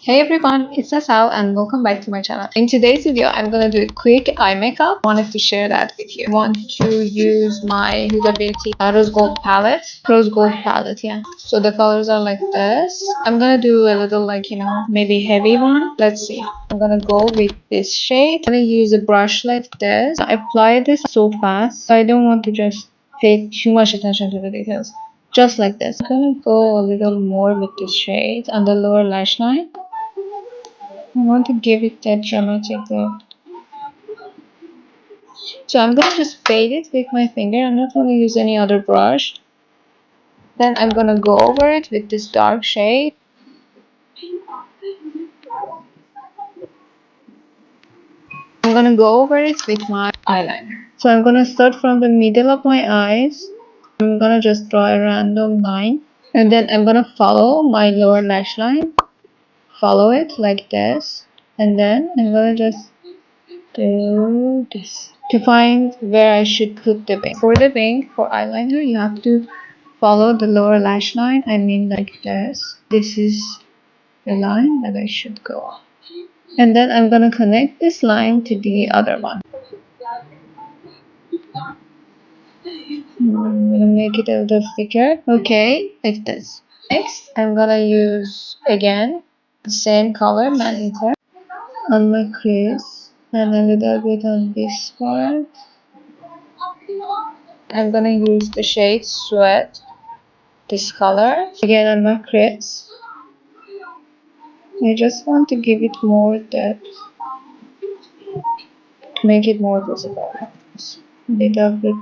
Hey everyone, it's Asal and welcome back to my channel. In today's video, I'm gonna do a quick eye makeup. Wanted to share that with you. I want to use my Huda Beauty Rose Gold palette, yeah. So the colors are like this. I'm gonna do a little maybe heavy one. Let's see. I'm gonna go with this shade. I'm gonna use a brush like this. I apply this so fast, so I don't want to just pay too much attention to the details. Just like this. I'm gonna go a little more with this shade on the lower lash line. I want to give it that dramatic look. So I'm gonna just fade it with my finger. I'm not gonna use any other brush. Then I'm gonna go over it with this dark shade. I'm gonna go over it with my eyeliner. So I'm gonna start from the middle of my eyes. I'm gonna just draw a random line. And then I'm gonna follow my lower lash line. Follow it like this. And then I'm gonna just do this to find where I should put the wing. For the wing, for eyeliner, you have to follow the lower lash line. I mean like this. This is the line that I should go on. And then I'm gonna connect this line to the other one. I'm gonna make it a little thicker. Okay, like this. Next, I'm gonna use again the same color, man eater, on my crease and a little bit on this part. I'm gonna use the shade Sweat, this color, again on my crease. I just want to give it more depth, make it more visible. Little bit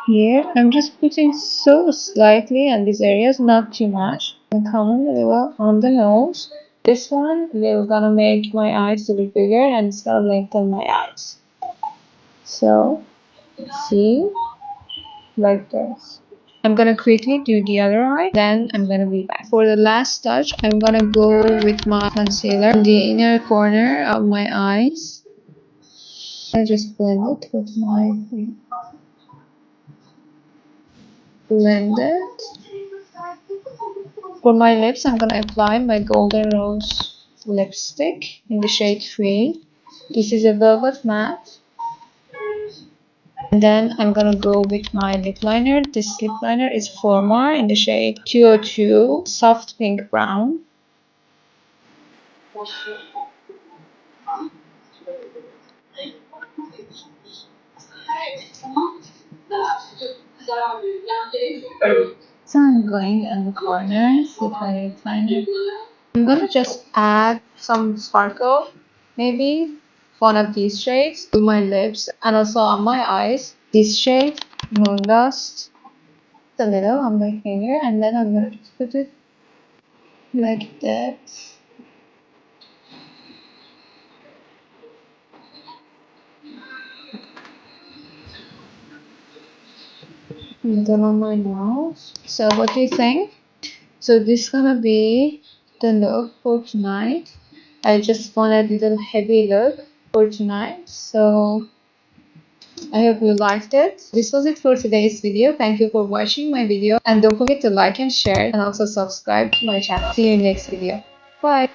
here. I'm just putting so slightly on these areas, not too much. And coming a little on the nose. This one will gonna make my eyes a little bigger and it's gonna lengthen my eyes. So, see, like this. I'm gonna quickly do the other eye, then I'm gonna be back. For the last touch, I'm gonna go with my concealer in the inner corner of my eyes. I just blend it with my blend it. For my lips, I'm gonna apply my Golden Rose lipstick in the shade 3. This is a velvet matte. And then I'm gonna go with my lip liner. This lip liner is Formar in the shade 202 soft pink brown. So I'm going in the corners with my lip liner. I'm gonna just add some sparkle, maybe one of these shades to my lips and also on my eyes. This shade, Moon Dust, a little on my finger, and then I'm gonna just put it like that. And then on my nose. So what do you think? So this is gonna be the look for tonight. I just want a little heavy look for tonight. So I hope you liked it. This was it for today's video. Thank you for watching my video and don't forget to like and share and also subscribe to my channel. See you in next video. Bye.